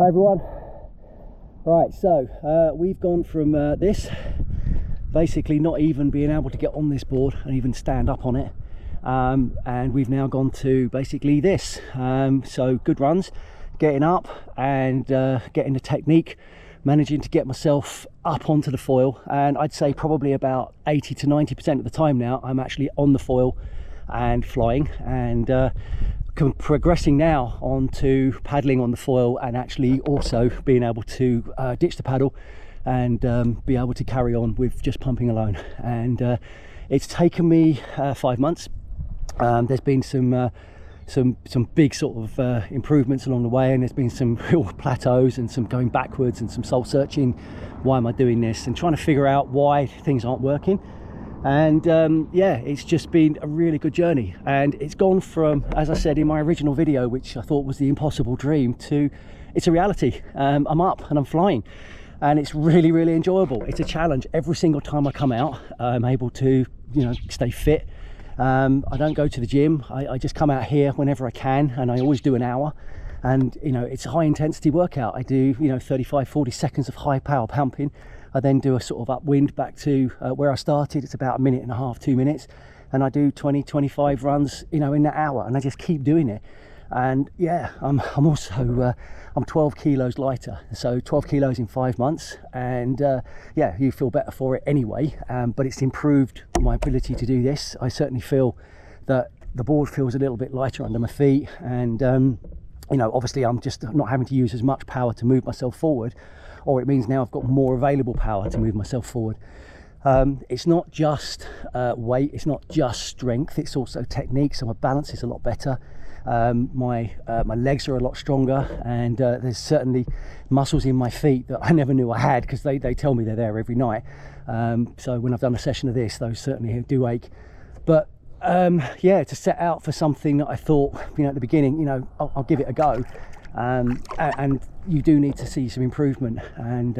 Hi everyone. Right, so we've gone from this, basically not even being able to get on this board and even stand up on it, and we've now gone to basically this. So good runs, getting up and getting the technique, managing to get myself up onto the foil, and I'd say probably about 80 to 90% of the time now I'm actually on the foil and flying, and progressing now onto paddling on the foil, and actually also being able to ditch the paddle and be able to carry on with just pumping alone. And it's taken me 5 months. There's been some big sort of improvements along the way, and there's been some real plateaus and some going backwards and some soul searching. Why am I doing this? And trying to figure out why things aren't working. And yeah, it's just been a really good journey, and it's gone from, as I said in my original video, which I thought was the impossible dream, to it's a reality. I'm up and I'm flying, and it's really, really enjoyable. It's a challenge every single time I come out. I'm able to, stay fit. I don't go to the gym. I just come out here whenever I can, and I always do an hour. And it's a high intensity workout. I do 35-40 seconds of high power pumping. I then do a sort of upwind back to where I started. It's about 1.5 minutes, 2 minutes, and I do 20-25 runs in that hour, and I just keep doing it. And yeah, I'm also I'm 12 kilos lighter, so 12 kilos in 5 months, and yeah, you feel better for it anyway, but it's improved my ability to do this. I certainly feel that the board feels a little bit lighter under my feet, and obviously I'm just not having to use as much power to move myself forward, or it means now I've got more available power to move myself forward. It's not just weight, it's not just strength, it's also technique, so my balance is a lot better. My legs are a lot stronger, and there's certainly muscles in my feet that I never knew I had, because they tell me they're there every night. So when I've done a session of this, those certainly do ache. But yeah, to set out for something that I thought, at the beginning, I'll give it a go. And you do need to see some improvement, and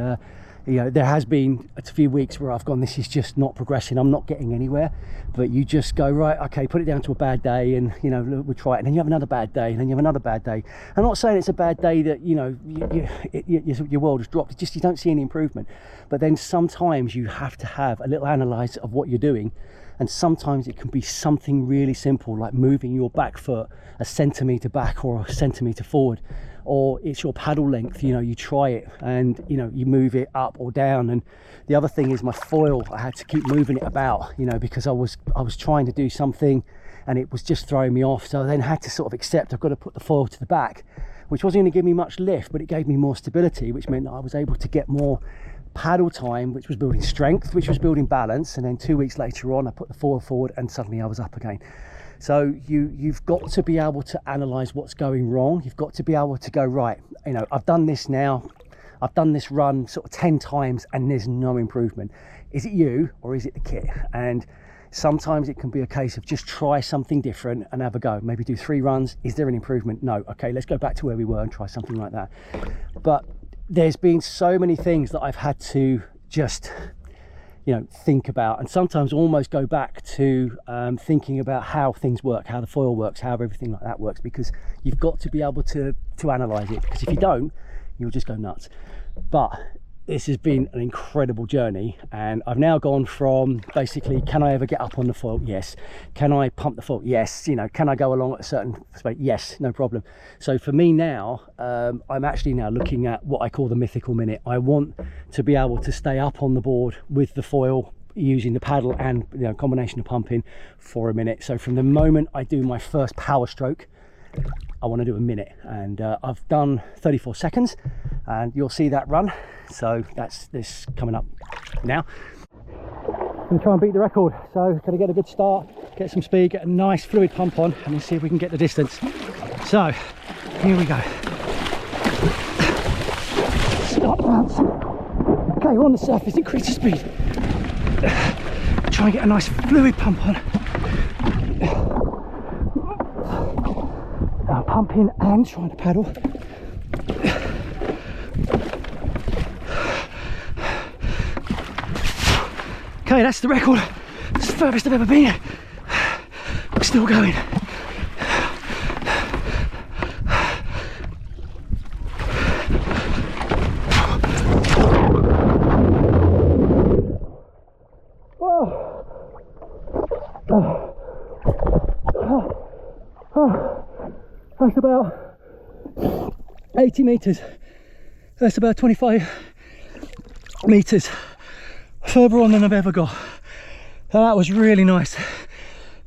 there has been a few weeks where I've gone, this is just not progressing, I'm not getting anywhere. But you just go, right, okay, put it down to a bad day, and we'll try it, and then you have another bad day, and then you have another bad day. I'm not saying it's a bad day that your world has dropped, it's just you don't see any improvement. But then sometimes you have to have a little analyze of what you're doing, and sometimes it can be something really simple, like moving your back foot a centimetre back or a centimetre forward, or it's your paddle length. You try it, and you move it up or down. And the other thing is my foil, I had to keep moving it about, because I was trying to do something and it was just throwing me off. So I then had to sort of accept I've got to put the foil to the back, which wasn't going to give me much lift, but it gave me more stability, which meant that I was able to get more paddle time, which was building strength, which was building balance. And then 2 weeks later on, I put the foil forward, and suddenly I was up again. So you've got to be able to analyze what's going wrong. You've got to be able to go, right, I've done this now, I've done this run sort of 10 times and there's no improvement. Is it you, or is it the kit? And sometimes it can be a case of just try something different and have a go. Maybe do 3 runs. Is there an improvement? No. Okay, let's go back to where we were and try something like that. But there's been so many things that I've had to just think about, and sometimes almost go back to thinking about how things work, how the foil works, how everything like that works, because you've got to be able to analyze it, because if you don't, you'll just go nuts. But this has been an incredible journey, and I've now gone from basically, can I ever get up on the foil? Yes. Can I pump the foil? Yes. Can I go along at a certain speed? Yes, no problem. So for me now, I'm actually now looking at what I call the mythical minute. I want to be able to stay up on the board with the foil, using the paddle and combination of pumping, for a minute. So from the moment I do my first power stroke, I want to do a minute, and I've done 34 seconds, and you'll see that run. So that's this coming up now. I'm going to try and beat the record, so going to get a good start, get some speed, get a nice fluid pump on, and then see if we can get the distance. So here we go. Start bounce. Okay, we're on the surface, increase the speed. Try and get a nice fluid pump on. Now pumping and trying to paddle. Okay, that's the record. It's the furthest I've ever been. Still going. about 80 meters. That's about 25 meters further on than I've ever got. So that was really nice.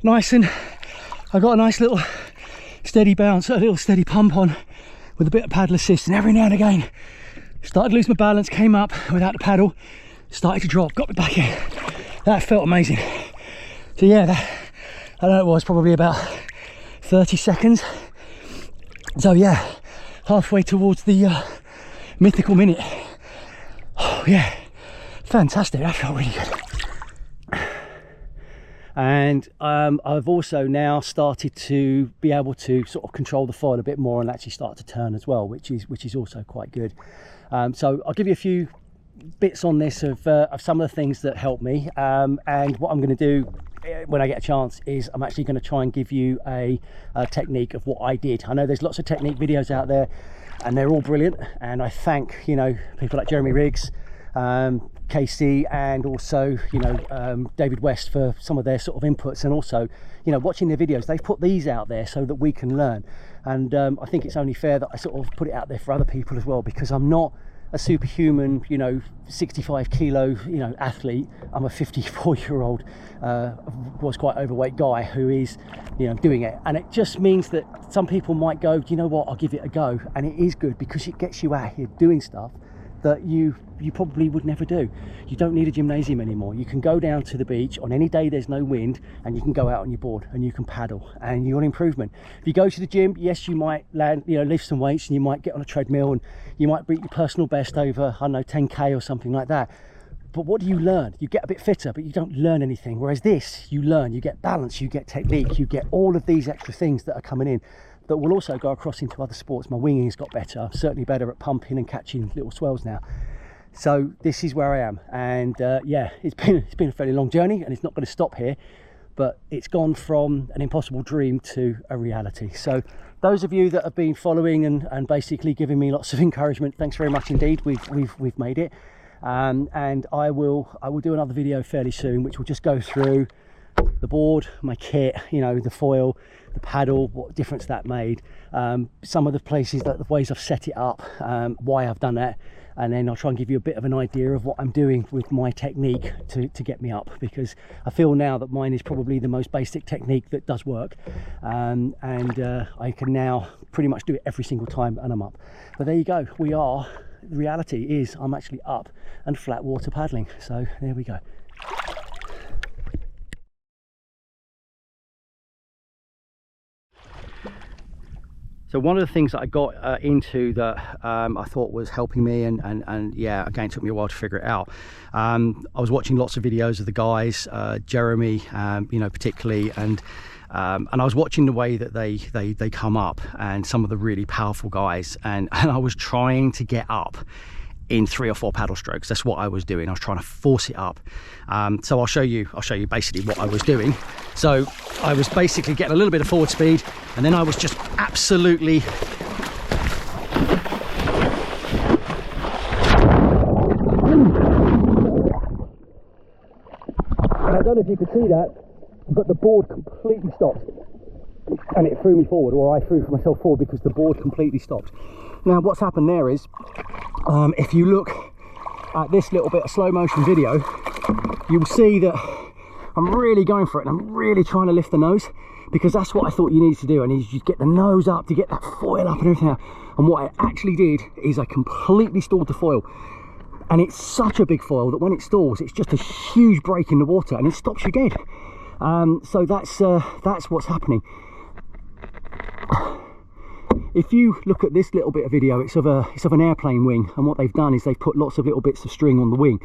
Nice, and I got a nice little steady bounce, a little steady pump on with a bit of paddle assist, and every now and again started to lose my balance, came up without the paddle, started to drop, got me back in. That felt amazing. So yeah, that, I don't know, it was probably about 30 seconds. So yeah, halfway towards the mythical minute. Oh yeah, fantastic, that felt really good. And I've also now started to be able to sort of control the foil a bit more and actually start to turn as well, which is also quite good. So I'll give you a few bits on this of some of the things that help me, and what I'm going to do when I get a chance is I'm actually going to try and give you a technique of what I did. I know there's lots of technique videos out there and they're all brilliant, and I thank, you know, people like Jeremy Riggs, Casey, and also, you know, David West for some of their sort of inputs, and also, you know, watching their videos. They've put these out there so that we can learn, and I think it's only fair that I sort of put it out there for other people as well, because I'm not a superhuman, you know, 65 kilo, you know, athlete. I'm a 54-year-old, was quite overweight guy who is, you know, doing it. And it just means that some people might go, you know what, I'll give it a go. And it is good because it gets you out here doing stuff that you probably would never do. You don't need a gymnasium anymore. You can go down to the beach on any day there's no wind, and you can go out on your board and you can paddle, and you're an improvement. If you go to the gym, yes, you might land, you know, lift some weights, and you might get on a treadmill and you might beat your personal best over, I don't know, 10k or something like that. But what do you learn? You get a bit fitter, but you don't learn anything. Whereas this, you learn, you get balance, you get technique, you get all of these extra things that are coming in that will also go across into other sports. My winging's got better. I'm certainly better at pumping and catching little swells now. So this is where I am, and yeah, it's been a fairly long journey, and it's not going to stop here, but it's gone from an impossible dream to a reality. So those of you that have been following and basically giving me lots of encouragement, thanks very much indeed. We've made it, and I will do another video fairly soon, which will just go through the board, my kit, you know, the foil, the paddle, what difference that made, some of the places, the ways I've set it up, why I've done that, and then I'll try and give you a bit of an idea of what I'm doing with my technique to get me up, because I feel now that mine is probably the most basic technique that does work, and I can now pretty much do it every single time and I'm up. But there you go, the reality is I'm actually up and flat water paddling. So there we go. So one of the things that I got into that I thought was helping me, and yeah, again, it took me a while to figure it out. I was watching lots of videos of the guys, Jeremy, you know, particularly, and I was watching the way that they come up, and some of the really powerful guys, and I was trying to get up in 3 or 4 paddle strokes. That's what I was doing. I was trying to force it up. So I'll show you basically what I was doing. So I was basically getting a little bit of forward speed, and then I was just absolutely I don't know if you could see that, but the board completely stopped, and it threw me forward, or I threw myself forward because the board completely stopped. Now what's happened there is, if you look at this little bit of slow motion video, you will see that I'm really going for it, and I'm really trying to lift the nose, because that's what I thought you needed to do. I needed you to get the nose up, to get that foil up and everything else. And what I actually did is I completely stalled the foil, and it's such a big foil that when it stalls, it's just a huge break in the water and it stops you dead. So that's what's happening. If you look at this little bit of video, it's of an airplane wing, and what they've done is they've put lots of little bits of string on the wing,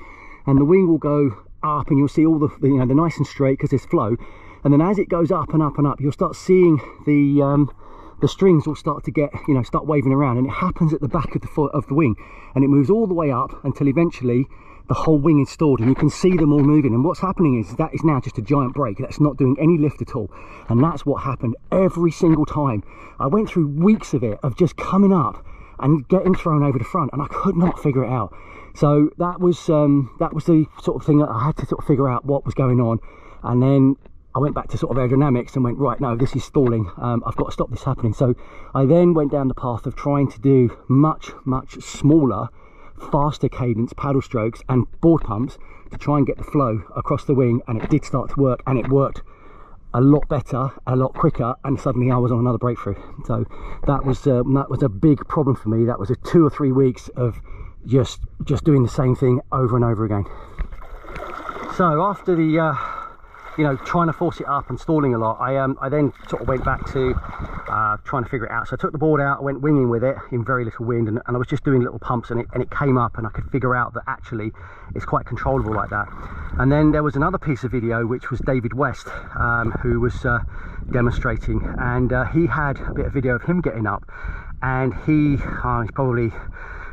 and the wing will go up, and you'll see all the you know, the nice and straight because there's flow, and then as it goes up and up and up, you'll start seeing the strings will start to get, you know, start waving around, and it happens at the back of the wing, and it moves all the way up until eventually the whole wing is stalled, and you can see them all moving. And what's happening is that is now just a giant break that's not doing any lift at all, and that's what happened every single time. I went through weeks of it, of just coming up and getting thrown over the front, and I could not figure it out. So that was the sort of thing that I had to sort of figure out what was going on. And then I went back to sort of aerodynamics and went, right, no, this is stalling. I've got to stop this happening. So I then went down the path of trying to do much smaller, faster cadence paddle strokes and board pumps to try and get the flow across the wing, and it did start to work, and it worked a lot better, a lot quicker, and suddenly I was on another breakthrough. So that was a big problem for me. That was a 2 or 3 weeks of just doing the same thing over and over again. So after the you know, trying to force it up and stalling a lot, I then sort of went back to trying to figure it out. So I took the board out, I went winging with it in very little wind, and I was just doing little pumps, and it came up, and I could figure out that actually it's quite controllable like that. And then there was another piece of video which was David West, who was demonstrating, and he had a bit of video of him getting up, and he's probably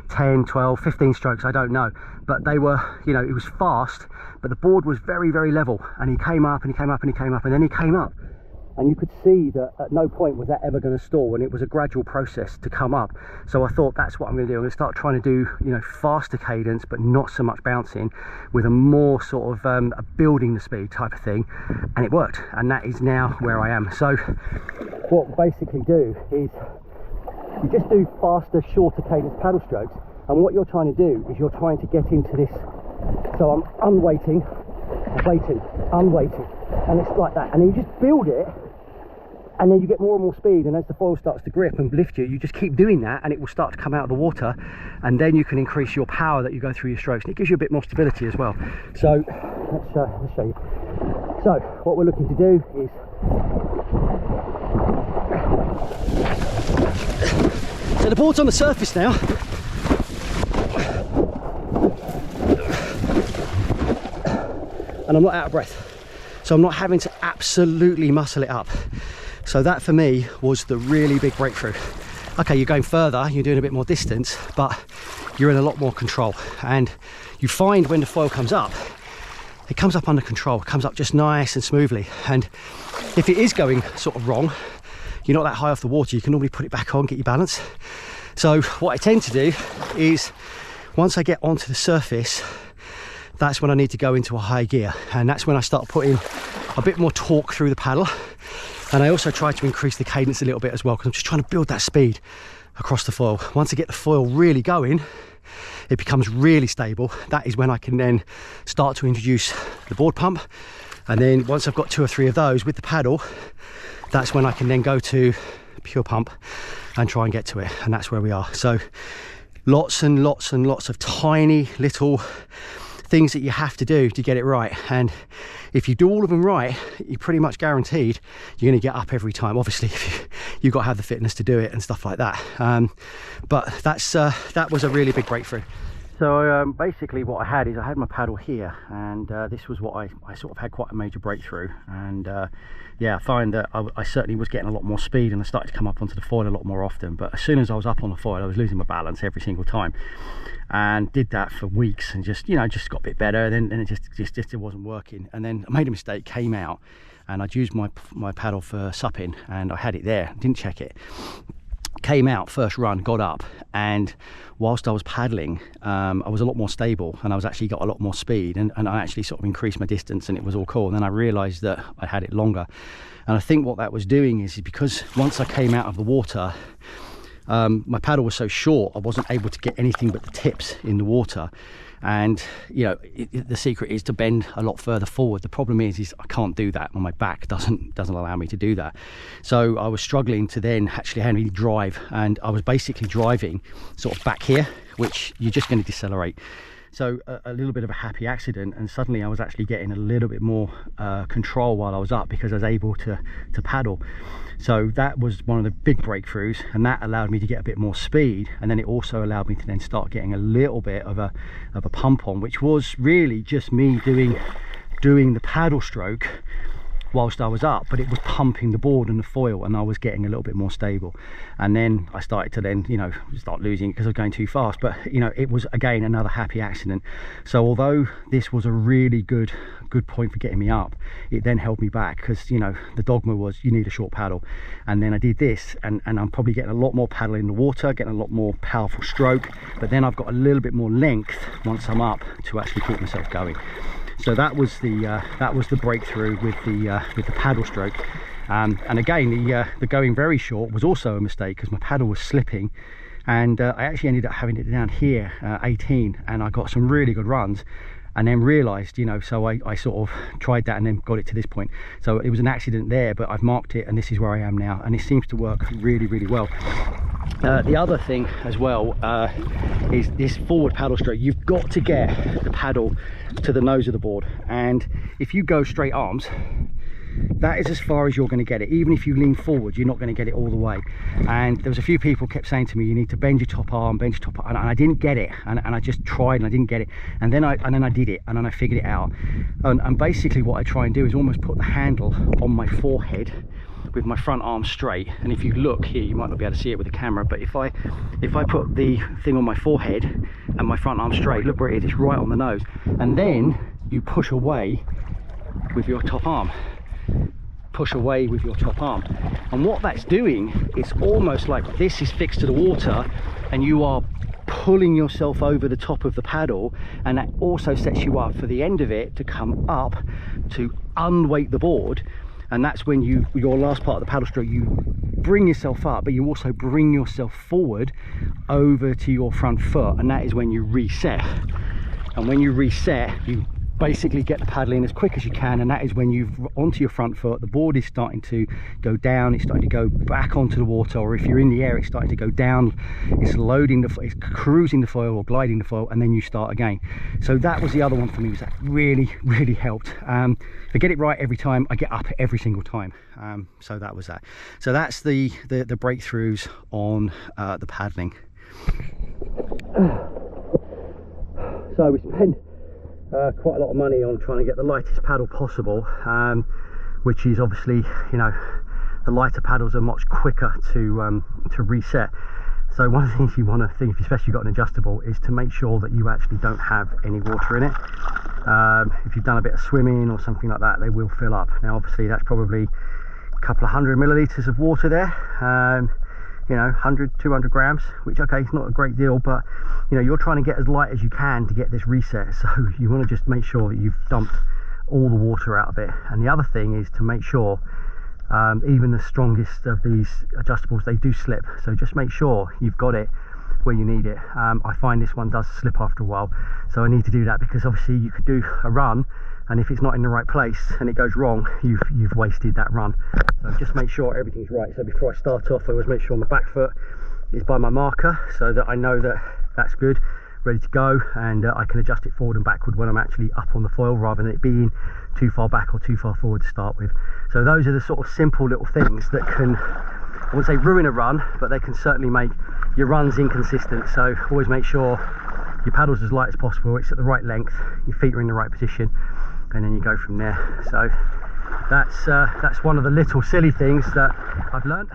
10, 12, 15 strokes, I don't know, but they were, you know, it was fast, but the board was very level, and he came up and he came up and he came up and then he came up, and you could see that at no point was that ever going to stall, and it was a gradual process to come up. So I thought, that's what I'm going to do. I'm going to start trying to do, you know, faster cadence but not so much bouncing, with a more sort of a building the speed type of thing, and it worked, and that is now where I am. So what we basically do is you just do faster, shorter cadence paddle strokes, and what you're trying to do is you're trying to get into this. So I'm unweighting, weighting, unweighting, and it's like that, and then you just build it, and then you get more and more speed, and as the foil starts to grip and lift you, you just keep doing that, and it will start to come out of the water, and then you can increase your power that you go through your strokes, and it gives you a bit more stability as well. So let's show you. So what we're looking to do is so the board's on the surface now, and I'm not out of breath, so I'm not having to absolutely muscle it up. So that for me was the really big breakthrough. Okay, you're going further, you're doing a bit more distance, but you're in a lot more control, and you find when the foil comes up, it comes up under control, it comes up just nice and smoothly, and if it is going sort of wrong, you're not that high off the water, you can normally put it back on, get your balance. So what I tend to do is, once I get onto the surface, that's when I need to go into a high gear, and that's when I start putting a bit more torque through the paddle, and I also try to increase the cadence a little bit as well, because I'm just trying to build that speed across the foil. Once I get the foil really going, it becomes really stable. That is when I can then start to introduce the board pump, and then once I've got 2 or 3 of those with the paddle, that's when I can then go to pure pump and try and get to it, and that's where we are. So lots and lots and lots of tiny little things that you have to do to get it right, and if you do all of them right, you're pretty much guaranteed you're going to get up every time. Obviously you've got to have the fitness to do it and stuff like that, but that was a really big breakthrough. So basically what I had is I had my paddle here, and this was what I sort of had quite a major breakthrough, and yeah, I find that I certainly was getting a lot more speed, and I started to come up onto the foil a lot more often, but as soon as I was up on the foil, I was losing my balance every single time, and did that for weeks, and just, you know, just got a bit better, and then it just wasn't working. And then I made a mistake, came out, and I'd used my paddle for supping, and I had it there, didn't check it, came out first run, got up, and whilst I was paddling, I was a lot more stable, and I was actually got a lot more speed, and I actually sort of increased my distance, and it was all cool. And then I realized that I had it longer, and I think what that was doing is because once I came out of the water, my paddle was so short, I wasn't able to get anything but the tips in the water. And you know, the secret is to bend a lot further forward. The problem is I can't do that. My back doesn't allow me to do that. So I was struggling to then actually really drive, and I was basically driving sort of back here, which you're just going to decelerate. So a little bit of a happy accident, and suddenly I was actually getting a little bit more control while I was up, because I was able to paddle. So that was one of the big breakthroughs, and that allowed me to get a bit more speed, and then it also allowed me to then start getting a little bit of a pump on, which was really just me doing the paddle stroke whilst I was up, but it was pumping the board and the foil, and I was getting a little bit more stable. And then I started to then, you know, start losing because I was going too fast. But you know, it was again another happy accident. So although this was a really good point for getting me up, it then held me back, because you know, the dogma was you need a short paddle. And then I did this, and I'm probably getting a lot more paddle in the water, getting a lot more powerful stroke, but then I've got a little bit more length once I'm up to actually keep myself going. So that was the breakthrough with the paddle stroke. And again, the going very short was also a mistake because my paddle was slipping, and I actually ended up having it down here 18, and I got some really good runs, and then realized, you know, so I sort of tried that and then got it to this point. So it was an accident there, but I've marked it and this is where I am now, and it seems to work really, really well. The other thing as well is this forward paddle stroke. You've got to get the paddle to the nose of the board, and if you go straight arms, that is as far as you're going to get it. Even if you lean forward, you're not going to get it all the way. And there was a few people kept saying to me, you need to bend your top arm, and I didn't get it, and I just tried and I didn't get it, and then I did it, and then I figured it out. And basically what I try and do is almost put the handle on my forehead with my front arm straight. And if you look here, you might not be able to see it with the camera, but if I put the thing on my forehead and my front arm straight, look where it is, it's right on the nose, and then you push away with your top arm. Push away with your top arm, and what that's doing, it's almost like this is fixed to the water and you are pulling yourself over the top of the paddle, and that also sets you up for the end of it to come up to unweight the board. And that's when your last part of the paddle stroke, you bring yourself up, but you also bring yourself forward over to your front foot, and that is when you reset. And when you reset, you basically get the paddle in as quick as you can, and that is when you've onto your front foot, the board is starting to go down, it's starting to go back onto the water, or if you're in the air, it's starting to go down, it's loading it's cruising the foil or gliding the foil, and then you start again. So that was the other one for me, was that really, really helped. If I get it right every time, I get up every single time. So that was that. So that's the breakthroughs on the paddling. So we spent quite a lot of money on trying to get the lightest paddle possible, which is obviously, you know, the lighter paddles are much quicker to reset. So one of the things you want to think, especially if you've got an adjustable, is to make sure that you actually don't have any water in it. If you've done a bit of swimming or something like that, they will fill up. Now obviously that's probably a couple of 100 millilitres of water there, you know, 100, 200 grams, which, okay, it's not a great deal, but you know, you're trying to get as light as you can to get this reset, so you want to just make sure that you've dumped all the water out of it. And the other thing is to make sure, even the strongest of these adjustables, they do slip, so just make sure you've got it where you need it. I find this one does slip after a while, so I need to do that, because obviously you could do a run, and if it's not in the right place and it goes wrong, you've wasted that run. So just make sure everything's right. So before I start off, I always make sure my back foot is by my marker, so that I know that that's good, ready to go, and I can adjust it forward and backward when I'm actually up on the foil, rather than it being too far back or too far forward to start with. So those are the sort of simple little things that can, I wouldn't say ruin a run, but they can certainly make your runs inconsistent. So always make sure your paddle's as light as possible, it's at the right length, your feet are in the right position, and then you go from there. So that's one of the little silly things that I've learned.